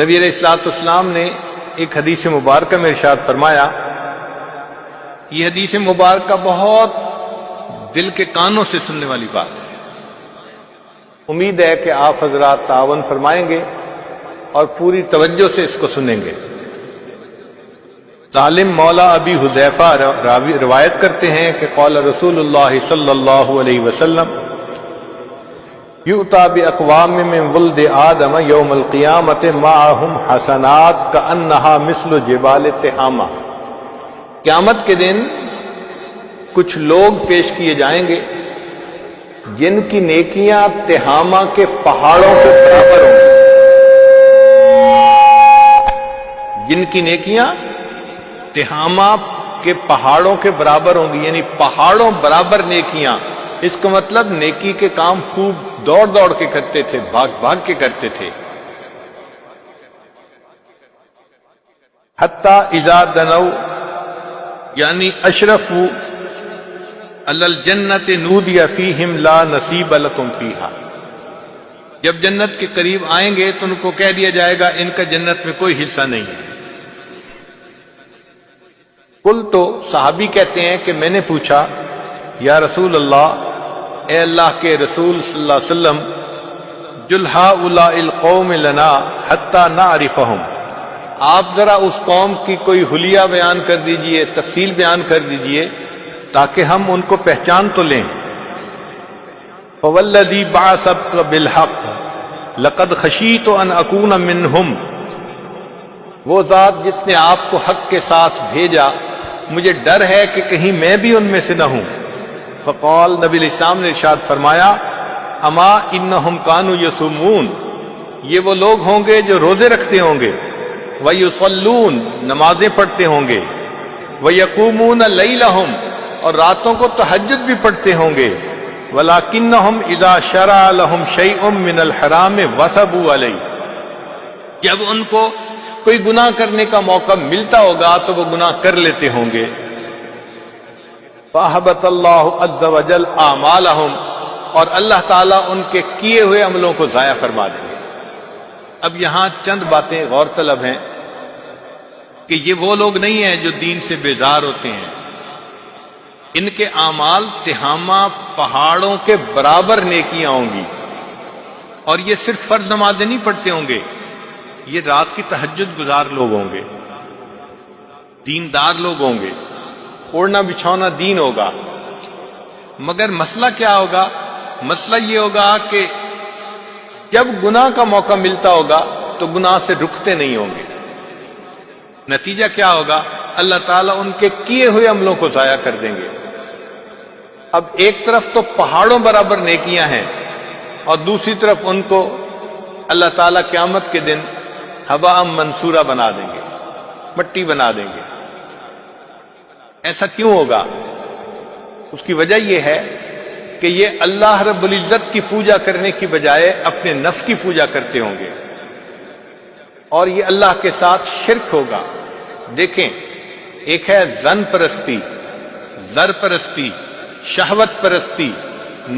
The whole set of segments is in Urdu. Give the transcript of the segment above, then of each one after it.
نبی علیہ الصلوۃ والسلام نے ایک حدیث مبارکہ میں ارشاد فرمایا، یہ حدیث مبارکہ بہت دل کے کانوں سے سننے والی بات ہے۔ امید ہے کہ آپ حضرات تعاون فرمائیں گے اور پوری توجہ سے اس کو سنیں گے۔ سالم مولا ابی حذیفہ روایت کرتے ہیں کہ قال رسول اللہ صلی اللہ علیہ وسلم یؤتی باقوام من ولد آدم یوم القیامت معہم حسنات کأنہا مثل جبال تہامہ، قیامت کے دن کچھ لوگ پیش کیے جائیں گے جن کی نیکیاں تہامہ کے پہاڑوں کے برابر ہوں گی، جن کی نیکیاں تہامہ کے پہاڑوں کے برابر ہوں گی، یعنی پہاڑوں برابر نیکیاں۔ اس کا مطلب نیکی کے کام خوب دوڑ دوڑ کے کرتے تھے، بھاگ بھاگ کے کرتے تھے۔ حتی اذا دنو یعنی اشرفوا علی الجنت نودی فیہم لا نصیب لکم فیہا، جب جنت کے قریب آئیں گے تو ان کو کہہ دیا جائے گا ان کا جنت میں کوئی حصہ نہیں ہے۔ قل تو صحابی کہتے ہیں کہ میں نے پوچھا یا رسول اللہ، اے اللہ کے رسول صلی اللہ علیہ وسلم، جل ہؤلاء القوم لنا حتی نعرفہم، آپ ذرا اس قوم کی کوئی حلیہ بیان کر دیجئے، تفصیل بیان کر دیجئے تاکہ ہم ان کو پہچان تو لیں۔ فوالذی بعثک بالحق لقد خشیت ان اکون منہم، وہ ذات جس نے آپ کو حق کے ساتھ بھیجا مجھے ڈر ہے کہ کہیں میں بھی ان میں سے نہ ہوں۔ فقال، نبی علیہ السلام نے ارشاد فرمایا، اما انہم کانوا یصومون، یہ وہ لوگ ہوں گے جو روزے رکھتے ہوں گے، ویصلون، نمازیں پڑھتے ہوں گے، ویقومون لیلہم، اور راتوں کو تہجد بھی پڑھتے ہوں گے، ولکنہم اذا شرع لہم شیء من الحرام وثبوا علیہ، جب ان کو کوئی گناہ کرنے کا موقع ملتا ہوگا تو وہ گناہ کر لیتے ہوں گے۔ فَأَحْبَطَ اللَّهُ عَزَّ وَجَلَّ أَعْمَالَهُمْ، اور اللہ تعالیٰ ان کے کیے ہوئے عملوں کو ضائع فرما دیں گے۔ اب یہاں چند باتیں غور طلب ہیں کہ یہ وہ لوگ نہیں ہیں جو دین سے بیزار ہوتے ہیں، ان کے اعمال تہامہ پہاڑوں کے برابر نیکیاں ہوں گی، اور یہ صرف فرض نمازیں نہیں پڑھتے ہوں گے، یہ رات کی تہجد گزار لوگ ہوں گے، دیندار لوگ ہوں گے، اوڑھنا بچھونا دین ہوگا۔ مگر مسئلہ کیا ہوگا؟ مسئلہ یہ ہوگا کہ جب گناہ کا موقع ملتا ہوگا تو گناہ سے رکتے نہیں ہوں گے۔ نتیجہ کیا ہوگا؟ اللہ تعالیٰ ان کے کیے ہوئے عملوں کو ضائع کر دیں گے۔ اب ایک طرف تو پہاڑوں برابر نیکیاں ہیں اور دوسری طرف ان کو اللہ تعالیٰ قیامت کے دن ہوا منصورہ بنا دیں گے، مٹی بنا دیں گے۔ ایسا کیوں ہوگا؟ اس کی وجہ یہ ہے کہ یہ اللہ رب العزت کی پوجا کرنے کی بجائے اپنے نفس کی پوجا کرتے ہوں گے، اور یہ اللہ کے ساتھ شرک ہوگا۔ دیکھیں، ایک ہے ظن پرستی، زر پرستی، شہوت پرستی،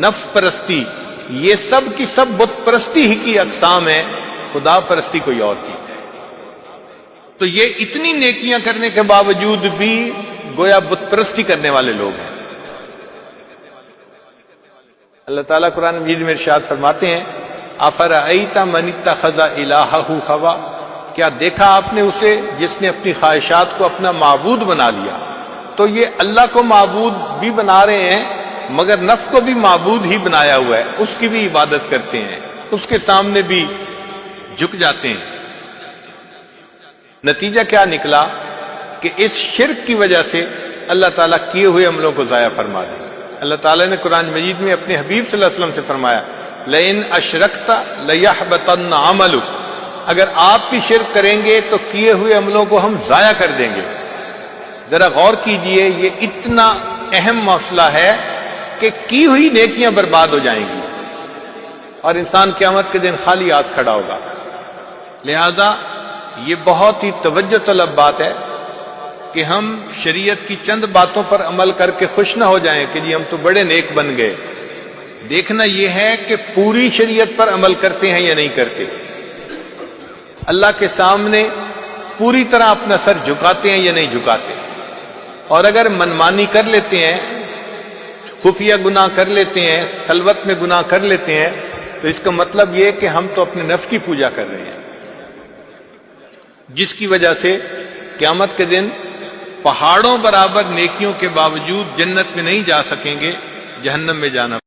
نفس پرستی، یہ سب کی سب بت پرستی ہی کی اقسام ہے، خدا پرستی کوئی اور کی۔ تو یہ اتنی نیکیاں کرنے کے باوجود بھی گویا بت پرستی کرنے والے لوگ ہیں۔ اللہ تعالیٰ قرآن مجید میں ارشاد فرماتے ہیں، افرأیت من اتخذ الہہ ہوا، کیا دیکھا آپ نے اسے جس نے اپنی خواہشات کو اپنا معبود بنا لیا؟ تو یہ اللہ کو معبود بھی بنا رہے ہیں مگر نفس کو بھی معبود ہی بنایا ہوا ہے، اس کی بھی عبادت کرتے ہیں، اس کے سامنے بھی جھک جاتے ہیں۔ نتیجہ کیا نکلا کہ اس شرک کی وجہ سے اللہ تعالیٰ کیے ہوئے عملوں کو ضائع فرما دیں۔ اللہ تعالیٰ نے قرآن مجید میں اپنے حبیب صلی اللہ علیہ وسلم سے فرمایا، لئن اشرکت لیحبطن عملک، اگر آپ بھی شرک کریں گے تو کیے ہوئے عملوں کو ہم ضائع کر دیں گے۔ ذرا غور کیجئے، یہ اتنا اہم مسئلہ ہے کہ کی ہوئی نیکیاں برباد ہو جائیں گی اور انسان قیامت کے دن خالی ہاتھ کھڑا ہوگا۔ لہذا یہ بہت ہی توجہ طلب بات ہے کہ ہم شریعت کی چند باتوں پر عمل کر کے خوش نہ ہو جائیں کہ جی ہم تو بڑے نیک بن گئے۔ دیکھنا یہ ہے کہ پوری شریعت پر عمل کرتے ہیں یا نہیں کرتے۔ اللہ کے سامنے پوری طرح اپنا سر جھکاتے ہیں یا نہیں جھکاتے. اور اگر منمانی کر لیتے ہیں، خفیہ گناہ کر لیتے ہیں، خلوت میں گناہ کر لیتے ہیں، تو اس کا مطلب یہ کہ ہم تو اپنے نفس کی پوجا کر رہے ہیں، جس کی وجہ سے قیامت کے دن پہاڑوں برابر نیکیوں کے باوجود جنت میں نہیں جا سکیں گے، جہنم میں جانا